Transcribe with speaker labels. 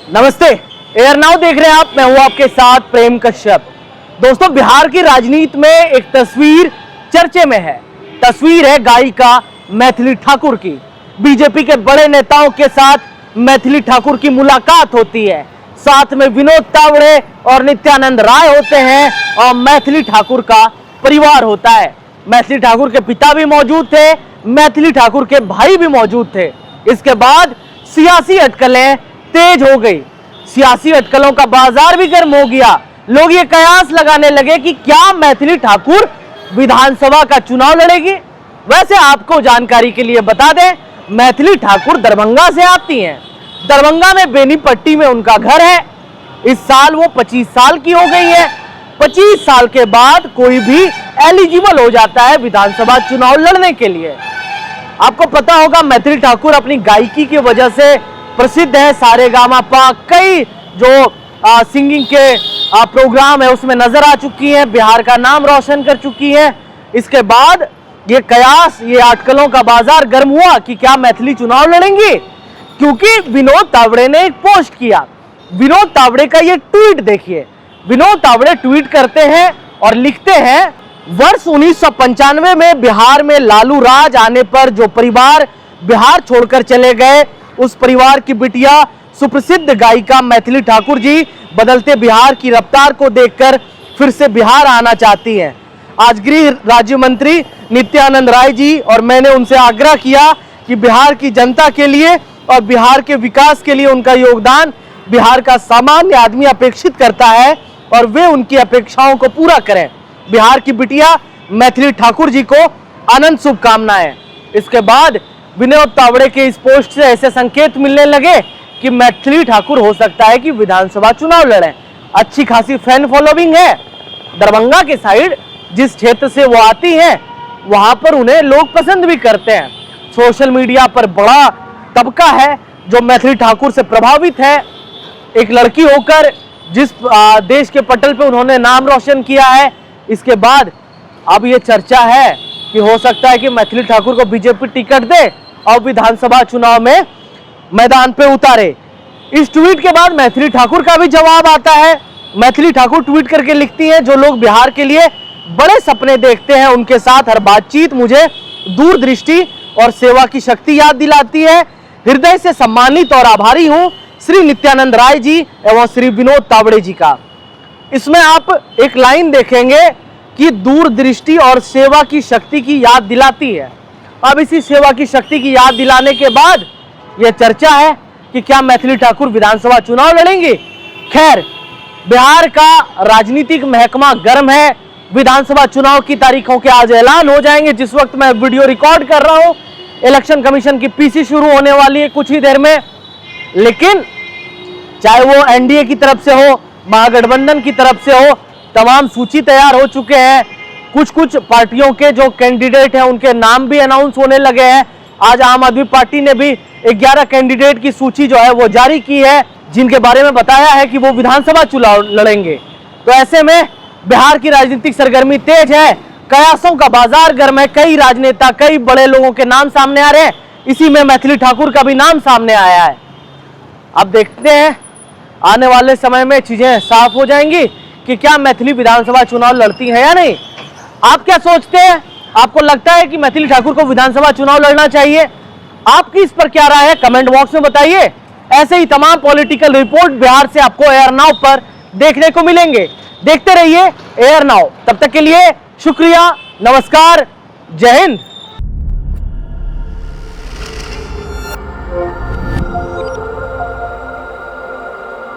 Speaker 1: नमस्ते, air now देख रहे हैं आप। मैं हूं आपके साथ प्रेम कश्यप। दोस्तों, बिहार की राजनीति में एक तस्वीर चर्चे में है। तस्वीर है गायिका मैथिली ठाकुर की। बीजेपी के बड़े नेताओं के साथ मैथिली ठाकुर की मुलाकात होती है। साथ में विनोद तावड़े और नित्यानंद राय होते हैं और मैथिली ठाकुर का परिवार होता है। मैथिली ठाकुर के पिता भी मौजूद थे, मैथिली ठाकुर के भाई भी मौजूद थे। इसके बाद सियासी अटकलें तेज हो गई। सियासी अटकलों का बाजार भी गर्म हो गया। लोग ये कयास लगाने लगे कि क्या मैथिली ठाकुर विधानसभा का चुनाव लड़ेगी। वैसे आपको जानकारी के लिए बता दें, मैथिली ठाकुर दरभंगा से आती हैं। दरभंगा में बेनीपट्टी में उनका घर है। इस साल वो 25 साल की हो गई है। 25 साल के बाद कोई भी एलिजिबल हो जाता है विधानसभा चुनाव लड़ने के लिए। आपको पता होगा, मैथिली ठाकुर अपनी गायकी की वजह से प्रसिद्ध है। सारेगामापा कई जो सिंगिंग के प्रोग्राम है उसमें नजर आ चुकी हैं, बिहार का नाम रोशन कर चुकी हैं। इसके बाद ये कयास, ये अटकलों का बाजार गर्म हुआ कि क्या मैथिली चुनाव लड़ेंगी, क्योंकि विनोद तावड़े ने एक पोस्ट किया। विनोद तावड़े का ये ट्वीट देखिए। विनोद तावड़े ट्वीट करते हैं और लिखते हैं, वर्ष 1995 में बिहार में लालू राज आने पर जो परिवार बिहार छोड़कर चले गए, उस परिवार की बिटिया सुप्रसिद्ध गायिका मैथिली ठाकुर जी बदलते बिहार की रफ्तार को देखकर फिर से बिहार आना चाहती हैं। आज गृह राज्य मंत्री नित्यानंद राय जी और मैंने उनसे आग्रह किया कि बिहार की जनता के लिए और बिहार के विकास के लिए उनका योगदान बिहार का सामान्य आदमी अपेक्षित करता है और वे उनकी अपेक्षाओं को पूरा करें। बिहार की बिटिया मैथिली ठाकुर जी को अनंत शुभकामनाएं। इसके बाद विनोद तावड़े के इस पोस्ट से ऐसे संकेत मिलने लगे कि मैथिली ठाकुर हो सकता है कि विधानसभा चुनाव लड़ें। अच्छी खासी फैन फॉलोइंग है। दरभंगा के साइड जिस क्षेत्र से वो आती हैं, वहां पर उन्हें लोग पसंद भी करते हैं। सोशल मीडिया पर बड़ा तबका है जो मैथिली ठाकुर से प्रभावित है। एक लड़की होकर जिस देश के पटल पे उन्होंने नाम रोशन किया है, इसके बाद अब ये चर्चा है कि हो सकता है कि मैथिली ठाकुर को बीजेपी टिकट दे और विधानसभा चुनाव में मैदान पे उतारे। इस ट्वीट के बाद मैथिली ठाकुर का भी जवाब आता है। मैथिली ठाकुर ट्वीट करके लिखती हैं, जो लोग बिहार के लिए बड़े सपने देखते हैं, उनके साथ हर बातचीत मुझे दूरदृष्टि और सेवा की शक्ति याद दिलाती है। हृदय से सम्मानित और आभारी हूं श्री नित्यानंद राय जी एवं श्री विनोद तावड़े जी का। इसमें आप एक लाइन देखेंगे कि दूरदृष्टि और सेवा की शक्ति की याद दिलाती है। अब इसी सेवा की शक्ति की याद दिलाने के बाद यह चर्चा है कि क्या मैथिली ठाकुर विधानसभा चुनाव लड़ेंगे। खैर, बिहार का राजनीतिक महकमा गर्म है। विधानसभा चुनाव की तारीखों के आज ऐलान हो जाएंगे। जिस वक्त मैं वीडियो रिकॉर्ड कर रहा हूं, इलेक्शन कमीशन की पीसी शुरू होने वाली है कुछ ही देर में। लेकिन चाहे वो एनडीए की तरफ से हो, महागठबंधन की तरफ से हो, तमाम सूची तैयार हो चुके हैं। कुछ पार्टियों के जो कैंडिडेट हैं उनके नाम भी अनाउंस होने लगे हैं। आज आम आदमी पार्टी ने भी 11 कैंडिडेट की सूची जो है वो जारी की है, जिनके बारे में बताया है कि वो विधानसभा चुनाव लड़ेंगे। तो ऐसे में बिहार की राजनीतिक सरगर्मी तेज है, कयासों का बाजार गर्म है। कई राजनेता, कई बड़े लोगों के नाम सामने आ रहे हैं। इसी में मैथिली ठाकुर का भी नाम सामने आया है। अब देखते हैं आने वाले समय में चीजें साफ हो जाएंगी कि क्या मैथिली विधानसभा चुनाव लड़ती है या नहीं। आप क्या सोचते हैं? आपको लगता है कि मैथिली ठाकुर को विधानसभा चुनाव लड़ना चाहिए? आपकी इस पर क्या राय है, कमेंट बॉक्स में बताइए। ऐसे ही तमाम पॉलिटिकल रिपोर्ट बिहार से आपको एयर नाउ पर देखने को मिलेंगे। देखते रहिए एयर नाउ। तब तक के लिए शुक्रिया, नमस्कार, जय हिंद।